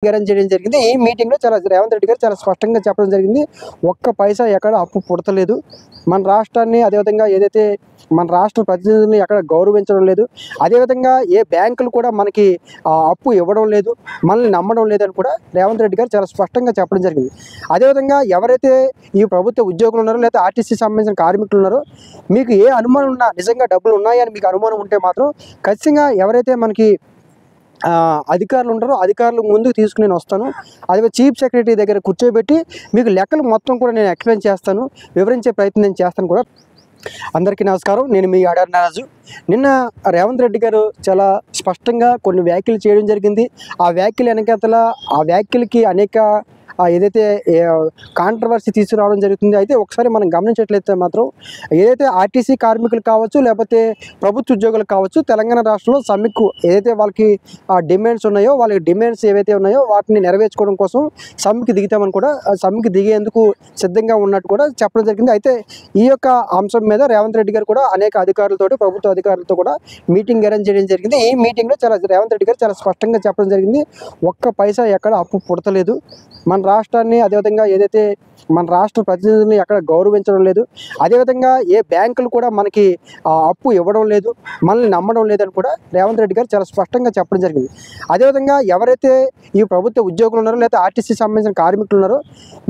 Arrange చేయడం జరిగింది. ఈ మీటింగ్‌లో రేవంత్ రెడ్డి గారు చాలా స్పష్టంగా చెప్పడం జరిగింది. ఒక్క పైసా ఎక్కడ అప్పు పుడతలేదు. మన రాష్ట్రాన్ని అదేవిధంగా ఏదైతే మన రాష్ట్ర ప్రతినిధుల్ని ఎక్కడ గౌరవించడం లేదు. అదేవిధంగా ఏ బ్యాంకులు కూడా మనకి అప్పు ఇవ్వడం లేదు. మనల్ని నమ్మడం లేదని కూడా రేవంత్ రెడ్డి గారు చాలా స్పష్టంగా చెప్పడం జరిగింది. అదేవిధంగా ఎవరైతే ఈ ప్రభుత్వ ఉద్యోగులు ఉన్నారో లేదా ఆర్టీసీకి సంబంధించిన కార్మికులు ఉన్నారో మీకు ఏ అనుమానం ఉన్నా నిజంగా డబ్బులు ఉన్నాయని మీకు అనుమానం ఉంటే మాత్రం ఖచ్చితంగా ఎవరైతే మనకి అధికారులు ఉంటారో అధికారులు ముందుకు తీసుకుని నేను వస్తాను. అదే చీఫ్ సెక్రటరీ దగ్గర కూర్చోబెట్టి మీకు లెక్కలు మొత్తం కూడా నేను ఎక్స్ప్లెయిన్ చేస్తాను, వివరించే ప్రయత్నం నేను చేస్తాను కూడా. అందరికీ నమస్కారం. నేను మీ ఆడారి నారాజు. నిన్న రేవంత్ రెడ్డి గారు చాలా స్పష్టంగా కొన్ని వ్యాఖ్యలు చేయడం జరిగింది. ఆ వ్యాఖ్యలు వెనకాతల ఆ వ్యాఖ్యలకి అనేక ఏదైతే కాంట్రవర్సీ తీసుకురావడం జరుగుతుంది. అయితే ఒకసారి మనం గమనించట్లయితే మాత్రం ఏదైతే ఆర్టీసీ కార్మికులు కావచ్చు లేకపోతే ప్రభుత్వ ఉద్యోగులు కావచ్చు తెలంగాణ రాష్ట్రంలో సమ్మెకు ఏదైతే వాళ్ళకి డిమాండ్స్ ఉన్నాయో వాళ్ళకి డిమాండ్స్ ఏవైతే ఉన్నాయో వాటిని నెరవేర్చుకోవడం కోసం సమ్మెకి దిగుతామని కూడా సమ్మెకి దిగేందుకు సిద్ధంగా ఉన్నట్టు కూడా చెప్పడం జరిగింది. అయితే ఈ యొక్క అంశం మీద రేవంత్ రెడ్డి గారు కూడా అనేక అధికారులతో ప్రభుత్వ అధికారులతో కూడా మీటింగ్ అరేంజ్ చేయడం జరిగింది. ఈ మీటింగ్లో రేవంత్ రెడ్డి గారు చాలా స్పష్టంగా చెప్పడం జరిగింది. ఒక్క పైసా ఎక్కడ అప్పు పుడతలేదు. మన రాష్ట్రాన్ని అదేవిధంగా ఏదైతే మన రాష్ట్ర ప్రతినిధుల్ని ఎక్కడ గౌరవించడం లేదు. అదేవిధంగా ఏ బ్యాంకులు కూడా మనకి అప్పు ఇవ్వడం లేదు, మనల్ని నమ్మడం లేదని కూడా రేవంత్ రెడ్డి గారు చాలా స్పష్టంగా చెప్పడం జరిగింది. అదేవిధంగా ఎవరైతే ఈ ప్రభుత్వ ఉద్యోగులు ఉన్నారో లేదా ఆర్టీసీకి సంబంధించిన కార్మికులు ఉన్నారో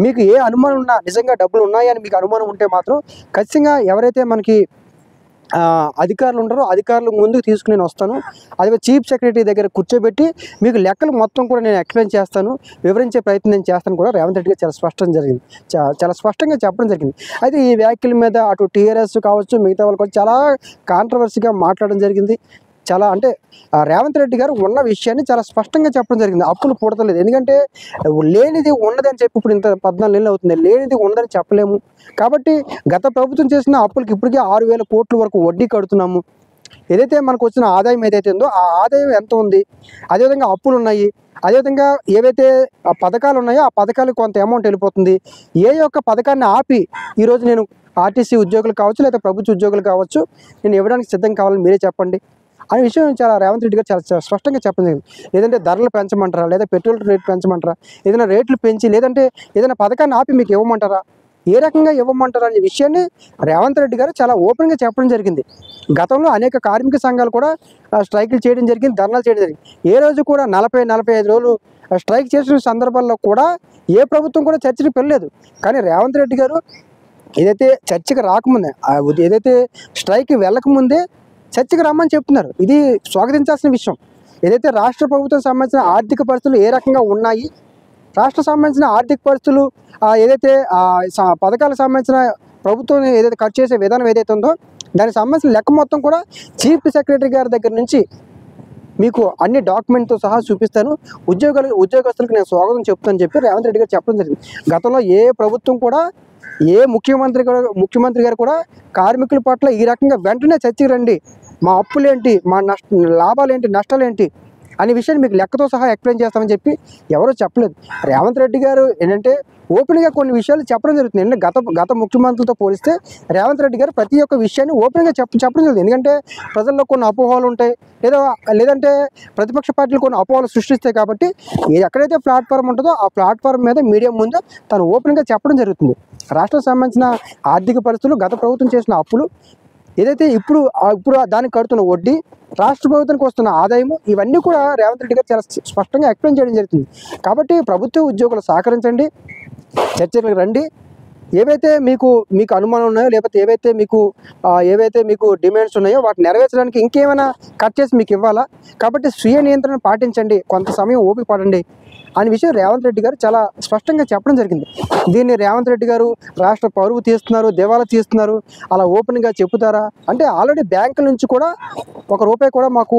మీకు ఏ అనుమానం ఉన్నా నిజంగా డబ్బులు ఉన్నాయని మీకు అనుమానం ఉంటే మాత్రం ఖచ్చితంగా ఎవరైతే మనకి అధికారులు ఉంటారో అధికారులు ముందుకు తీసుకుని నేను వస్తాను. అదే చీఫ్ సెక్రటరీ దగ్గర కూర్చోబెట్టి మీకు లెక్కలు మొత్తం కూడా నేను ఎక్స్ప్లెయిన్ చేస్తాను, వివరించే ప్రయత్నం నేను చేస్తాను కూడా రేవంత్ రెడ్డి గారు చాలా స్పష్టంగా చెప్పడం జరిగింది. అయితే ఈ వ్యాఖ్యల మీద అటు టీఆర్ఎస్ కావచ్చు మిగతా వాళ్ళు కూడా చాలా కాంట్రవర్సీగా మాట్లాడడం జరిగింది. చాలా అంటే రేవంత్ రెడ్డి గారు ఉన్న విషయాన్ని చాలా స్పష్టంగా చెప్పడం జరిగింది. అప్పులు పుడతలేదు. ఎందుకంటే లేనిది ఉన్నదని చెప్పి ఇప్పుడు ఇంత 14 నెలలు అవుతుంది. లేనిది ఉన్నదని చెప్పలేము. కాబట్టి గత ప్రభుత్వం చేసిన అప్పులకి ఇప్పటికే 6,000 కోట్ల వరకు వడ్డీ కడుతున్నాము. ఏదైతే మనకు వచ్చిన ఆదాయం ఏదైతే ఉందో ఆ ఆదాయం ఎంత ఉంది, అదేవిధంగా అప్పులు ఉన్నాయి, అదేవిధంగా ఏవైతే పథకాలు ఉన్నాయో ఆ పథకాలకు కొంత అమౌంట్ వెళ్ళిపోతుంది. ఏ యొక్క పథకాన్ని ఆపి ఈరోజు నేను ఆర్టీసీ ఉద్యోగులు కావచ్చు లేదా ప్రభుత్వ ఉద్యోగులు కావచ్చు నేను ఇవ్వడానికి సిద్ధం కావాలని మీరే చెప్పండి అనే విషయం రేవంత్ రెడ్డి గారు చాలా స్పష్టంగా చెప్పడం జరిగింది. లేదంటే ధరలు పెంచమంటారా, లేదా పెట్రోల్ రేట్ పెంచమంటారా, ఏదైనా రేట్లు పెంచి లేదంటే ఏదైనా పథకాన్ని ఆపి మీకు ఇవ్వమంటారా, ఏ రకంగా ఇవ్వమంటారా అనే విషయాన్ని రేవంత్ రెడ్డి గారు చాలా ఓపెన్గా చెప్పడం జరిగింది. గతంలో అనేక కార్మిక సంఘాలు కూడా స్ట్రైకులు చేయడం జరిగింది, ధర్నాలు చేయడం జరిగింది. ఏ రోజు కూడా 40-45 రోజులు స్ట్రైక్ చేసిన సందర్భాల్లో కూడా ఏ ప్రభుత్వం కూడా చర్చకు వెళ్ళలేదు. కానీ రేవంత్ రెడ్డి గారు ఏదైతే చర్చకు రాకముందే ఏదైతే స్ట్రైక్కి వెళ్ళకముందే చర్చకు రమ్మని చెప్తున్నారు. ఇది స్వాగతించాల్సిన విషయం. ఏదైతే రాష్ట్ర ప్రభుత్వం సంబంధించిన ఆర్థిక పరిస్థితులు ఏ రకంగా ఉన్నాయి, రాష్ట్ర సంబంధించిన ఆర్థిక పరిస్థితులు ఏదైతే పథకాలకు సంబంధించిన ప్రభుత్వం ఏదైతే ఖర్చు చేసే విధానం ఏదైతే ఉందో దానికి సంబంధించిన లెక్క మొత్తం కూడా చీఫ్ సెక్రటరీ గారి దగ్గర నుంచి మీకు అన్ని డాక్యుమెంట్తో సహా చూపిస్తాను, ఉద్యోగస్తులకు నేను స్వాగతం చెప్తానని చెప్పి రేవంత్ రెడ్డి గారు చెప్పడం జరిగింది. గతంలో ఏ ప్రభుత్వం కూడా ఏ ముఖ్యమంత్రి గారు కూడా కార్మికుల పట్ల ఈ రకంగా వెంటనే చర్చకి రండి, మా అప్పులేంటి, మా లాభాలేంటి, నష్టాలేంటి అనే విషయాన్ని మీకు లెక్కతో సహా ఎక్స్ప్లెయిన్ చేస్తామని చెప్పి ఎవరూ చెప్పలేదు. రేవంత్ రెడ్డి గారు ఏంటంటే ఓపెన్గా కొన్ని విషయాలు చెప్పడం జరుగుతుంది. ఎందుకంటే గత ముఖ్యమంత్రులతో పోలిస్తే రేవంత్ రెడ్డి గారు ప్రతి ఒక్క విషయాన్ని ఓపెన్గా చెప్పడం జరుగుతుంది. ఎందుకంటే ప్రజల్లో కొన్ని అపోహలు ఉంటాయి, లేదంటే ప్రతిపక్ష పార్టీలు కొన్ని అపోహలు సృష్టిస్తాయి. కాబట్టి ఎక్కడైతే ప్లాట్ఫామ్ ఉంటుందో ఆ ప్లాట్ఫామ్ మీద మీడియా ముందు తను ఓపెన్గా చెప్పడం జరుగుతుంది. రాష్ట్రానికి సంబంధించిన ఆర్థిక పరిస్థితులు, గత ప్రభుత్వం చేసిన అప్పులు, ఏదైతే ఇప్పుడు దానికి కడుతున్న వడ్డీ, రాష్ట్ర ప్రభుత్వానికి వస్తున్న ఆదాయము, ఇవన్నీ కూడా రేవంత్ రెడ్డి గారు చాలా స్పష్టంగా ఎక్స్ప్లెయిన్ చేయడం జరుగుతుంది. కాబట్టి ప్రభుత్వ ఉద్యోగులు సహకరించండి, చర్చలకు రండి. ఏవైతే మీకు అనుమానం ఉన్నాయో లేకపోతే ఏవైతే మీకు డిమాండ్స్ ఉన్నాయో వాటిని నెరవేర్చడానికి ఇంకేమైనా కట్ చేసి మీకు ఇవ్వాలా, కాబట్టి స్వీయ నియంత్రణ పాటించండి, కొంత సమయం ఓపిక పడండి అనే విషయం రేవంత్ రెడ్డి గారు చాలా స్పష్టంగా చెప్పడం జరిగింది. దీన్ని రేవంత్ రెడ్డి గారు రాష్ట్ర పరువు తీస్తున్నారు, దివాలా తీస్తున్నారు, అలా ఓపెన్గా చెబుతారా అంటే ఆల్రెడీ బ్యాంకుల నుంచి కూడా ₹1 కూడా మాకు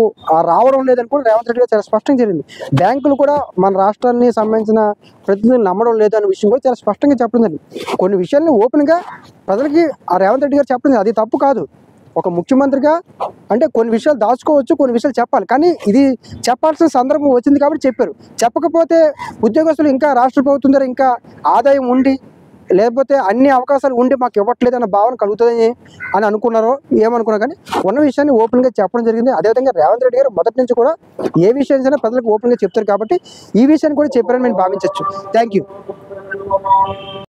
రావడం లేదని కూడా రేవంత్ రెడ్డి గారు చాలా స్పష్టంగా జరిగింది. బ్యాంకులు కూడా మన రాష్ట్రాన్ని సంబంధించిన ప్రతినిధులు నమ్మడం లేదనే విషయం కూడా చాలా స్పష్టంగా చెప్పడం జరిగింది. కొన్ని విషయాల్ని ఓపెన్గా ప్రజలకి రేవంత్ రెడ్డి గారు చెప్పడం అది తప్పు కాదు. ఒక ముఖ్యమంత్రిగా అంటే కొన్ని విషయాలు దాచుకోవచ్చు, కొన్ని విషయాలు చెప్పాలి. కానీ ఇది చెప్పాల్సిన సందర్భం వచ్చింది కాబట్టి చెప్పారు. చెప్పకపోతే ఉద్యోగస్తులు ఇంకా రాష్ట్ర ప్రభుత్వం దగ్గర ఇంకా ఆదాయం ఉండి లేకపోతే అన్ని అవకాశాలు ఉండి మాకు ఇవ్వట్లేదు అన్న భావన కలుగుతుంది అని అనుకున్నారో ఏమనుకున్నా కానీ ఉన్న విషయాన్ని ఓపెన్గా చెప్పడం జరిగింది. అదేవిధంగా రేవంత్ రెడ్డి గారు మొదటి నుంచి కూడా ఏ విషయాన్ని ప్రజలకు ఓపెన్గా చెప్తారు కాబట్టి ఈ విషయాన్ని కూడా చెప్పారని మేము భావించవచ్చు. Thank you.